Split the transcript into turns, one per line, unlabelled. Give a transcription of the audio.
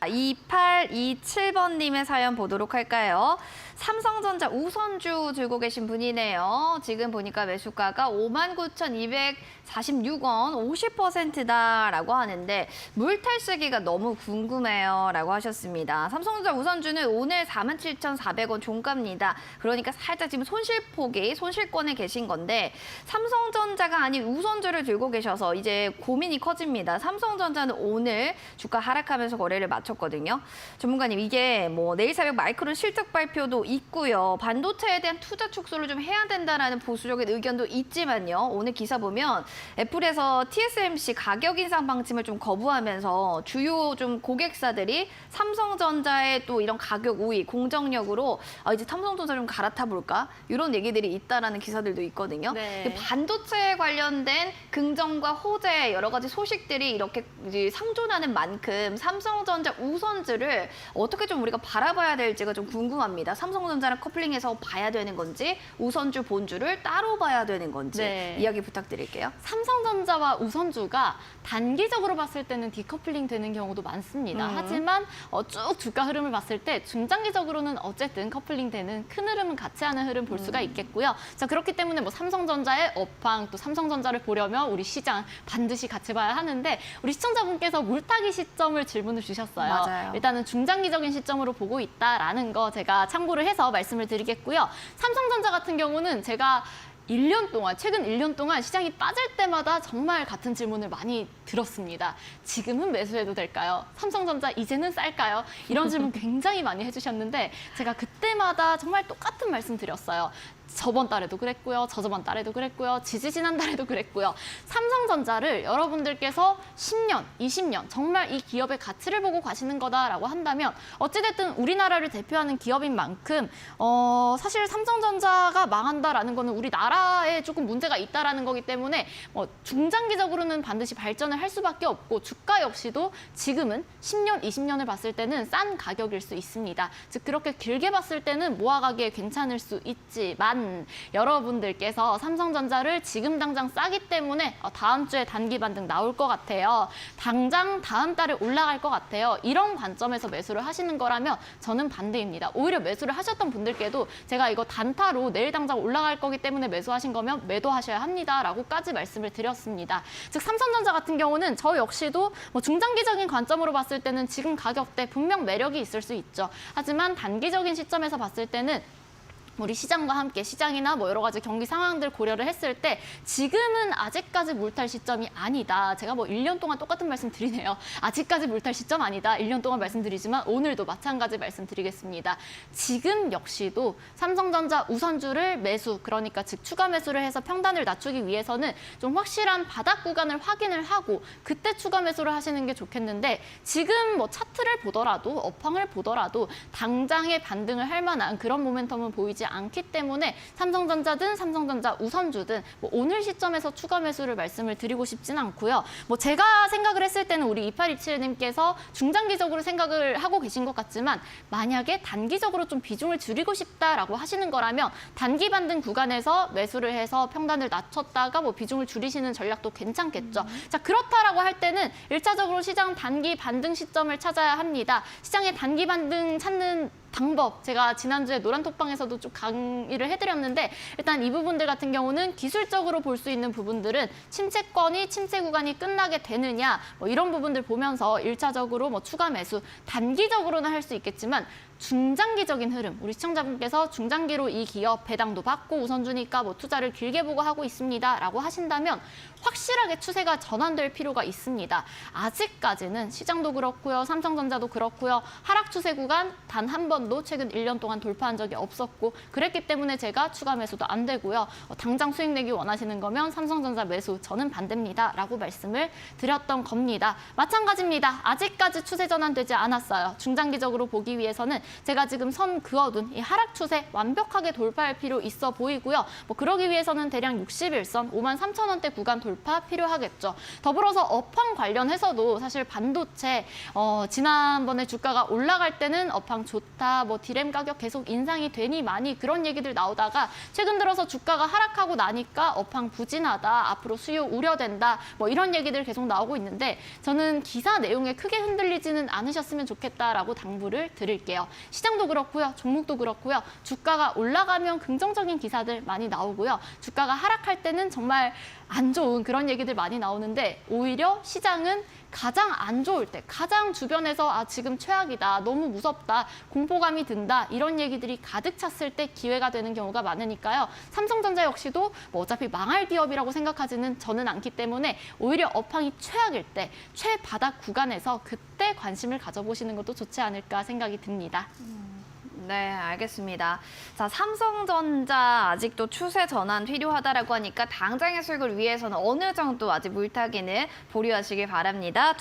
2827번님의 사연 보도록 할까요? 삼성전자 우선주 들고 계신 분이네요. 지금 보니까 매수가가 59,246원, 50%다라고 하는데 물탈쓰기가 너무 궁금해요 라고 하셨습니다. 삼성전자 우선주는 오늘 47,400원 종가입니다. 그러니까 살짝 지금 손실권에 계신 건데 삼성전자가 아닌 우선주를 들고 계셔서 이제 고민이 커집니다. 삼성전자는 오늘 주가 하락하면서 거래를 마쳤거든요. 전문가님, 이게 뭐 내일 새벽 마이크론 실적 발표도 있고요. 반도체에 대한 투자 축소를 좀 해야 된다라는 보수적인 의견도 있지만요. 오늘 기사 보면 애플에서 TSMC 가격 인상 방침을 좀 거부하면서 주요 좀 고객사들이 삼성전자의 또 이런 가격 우위, 공정력으로 이제 삼성전자 좀 갈아타 볼까? 이런 얘기들이 있다라는 기사들도 있거든요.
네.
반도체에 관련된 긍정과 호재 여러 가지 소식들이 이렇게 이제 상존하는 만큼 삼성전자 우선주를 어떻게 좀 우리가 바라봐야 될지가 좀 궁금합니다. 삼성전자랑 커플링해서 봐야 되는 건지 우선주, 본주를 따로 봐야 되는 건지
네.
이야기 부탁드릴게요.
삼성전자와 우선주가 단기적으로 봤을 때는 디커플링 되는 경우도 많습니다. 하지만 쭉 주가 흐름을 봤을 때 중장기적으로는 어쨌든 커플링 되는 큰 흐름은 같이 하는 흐름 볼 수가 있겠고요. 자, 그렇기 때문에 뭐 삼성전자의 업황 또 삼성전자를 보려면 우리 시장 반드시 같이 봐야 하는데 우리 시청자분께서 물타기 시점을 질문을 주셨어요.
맞아요.
일단은 중장기적인 시점으로 보고 있다라는 거 제가 참고를 해서 말씀을 드리겠고요. 삼성전자 같은 경우는 제가 1년 동안, 최근 1년 동안 시장이 빠질 때마다 정말 같은 질문을 많이 들었습니다. 지금은 매수해도 될까요? 삼성전자 이제는 쌀까요? 이런 질문 굉장히 많이 해주셨는데 제가 그때마다 정말 똑같은 말씀 드렸어요. 저번 달에도 그랬고요. 저저번 달에도 그랬고요. 지지난달에도 그랬고요. 삼성전자를 여러분들께서 10년, 20년 정말 이 기업의 가치를 보고 가시는 거다라고 한다면 어찌됐든 우리나라를 대표하는 기업인 만큼 사실 삼성전자가 망한다라는 거는 우리나라에 조금 문제가 있다라는 거기 때문에 중장기적으로는 반드시 발전을 할 수밖에 없고 주가 역시도 지금은 10년, 20년을 봤을 때는 싼 가격일 수 있습니다. 즉 그렇게 길게 봤을 때는 모아가기에 괜찮을 수 있지만 여러분들께서 삼성전자를 지금 당장 싸기 때문에 다음 주에 단기 반등 나올 것 같아요. 당장 다음 달에 올라갈 것 같아요. 이런 관점에서 매수를 하시는 거라면 저는 반대입니다. 오히려 매수를 하셨던 분들께도 제가 이거 단타로 내일 당장 올라갈 거기 때문에 매수하신 거면 매도하셔야 합니다라고까지 말씀을 드렸습니다. 즉 삼성전자 같은 경우는 저 역시도 중장기적인 관점으로 봤을 때는 지금 가격대 분명 매력이 있을 수 있죠. 하지만 단기적인 시점에서 봤을 때는 우리 시장과 함께 시장이나 여러 가지 경기 상황들 고려를 했을 때 지금은 아직까지 물탈 시점이 아니다. 제가 1년 동안 똑같은 말씀 드리네요. 아직까지 물탈 시점 아니다. 1년 동안 말씀드리지만 오늘도 마찬가지 말씀드리겠습니다. 지금 역시도 삼성전자 우선주를 매수, 그러니까 즉 추가 매수를 해서 평단을 낮추기 위해서는 좀 확실한 바닥 구간을 확인을 하고 그때 추가 매수를 하시는 게 좋겠는데 지금 차트를 보더라도 업황을 보더라도 당장의 반등을 할 만한 그런 모멘텀은 보이지 않기 때문에 삼성전자든 삼성전자 우선주든 오늘 시점에서 추가 매수를 말씀을 드리고 싶진 않고요. 제가 생각을 했을 때는 우리 2827님께서 중장기적으로 생각을 하고 계신 것 같지만 만약에 단기적으로 좀 비중을 줄이고 싶다라고 하시는 거라면 단기 반등 구간에서 매수를 해서 평단을 낮췄다가 비중을 줄이시는 전략도 괜찮겠죠. 자, 그렇다라고 할 때는 1차적으로 시장 단기 반등 시점을 찾아야 합니다. 시장의 단기 반등 찾는 방법, 제가 지난주에 노란톡방에서도 좀 강의를 해드렸는데 일단 이 부분들 같은 경우는 기술적으로 볼 수 있는 부분들은 침체권이 침체 구간이 끝나게 되느냐 이런 부분들 보면서 1차적으로 추가 매수, 단기적으로는 할 수 있겠지만 중장기적인 흐름, 우리 시청자분께서 중장기로 이 기업 배당도 받고 우선주니까 투자를 길게 보고 하고 있습니다라고 하신다면 확실하게 추세가 전환될 필요가 있습니다. 아직까지는 시장도 그렇고요, 삼성전자도 그렇고요, 하락 추세 구간 단 한 번도 최근 1년 동안 돌파한 적이 없었고 그랬기 때문에 제가 추가 매수도 안 되고요. 당장 수익 내기 원하시는 거면 삼성전자 매수 저는 반대입니다라고 말씀을 드렸던 겁니다. 마찬가지입니다. 아직까지 추세 전환되지 않았어요. 중장기적으로 보기 위해서는 제가 지금 선 그어둔 이 하락 추세 완벽하게 돌파할 필요 있어 보이고요. 뭐 그러기 위해서는 대략 61선 53,000원대 구간 돌파 필요하겠죠. 더불어서 업황 관련해서도 사실 반도체 지난번에 주가가 올라갈 때는 업황 좋다, 뭐 디램 가격 계속 인상이 되니 많이 그런 얘기들 나오다가 최근 들어서 주가가 하락하고 나니까 업황 부진하다, 앞으로 수요 우려된다, 뭐 이런 얘기들 계속 나오고 있는데 저는 기사 내용에 크게 흔들리지는 않으셨으면 좋겠다라고 당부를 드릴게요. 시장도 그렇고요, 종목도 그렇고요. 주가가 올라가면 긍정적인 기사들 많이 나오고요. 주가가 하락할 때는 정말 안 좋은 그런 얘기들 많이 나오는데 오히려 시장은 가장 안 좋을 때, 가장 주변에서 지금 최악이다, 너무 무섭다, 공포감이 든다 이런 얘기들이 가득 찼을 때 기회가 되는 경우가 많으니까요. 삼성전자 역시도 뭐 어차피 망할 기업이라고 생각하지는 저는 않기 때문에 오히려 업황이 최악일 때, 최바닥 구간에서 그때 관심을 가져보시는 것도 좋지 않을까 생각이 듭니다.
네, 알겠습니다. 자, 삼성전자 아직도 추세 전환 필요하다라고 하니까 당장의 수익을 위해서는 어느 정도 아직 물타기는 보류하시길 바랍니다.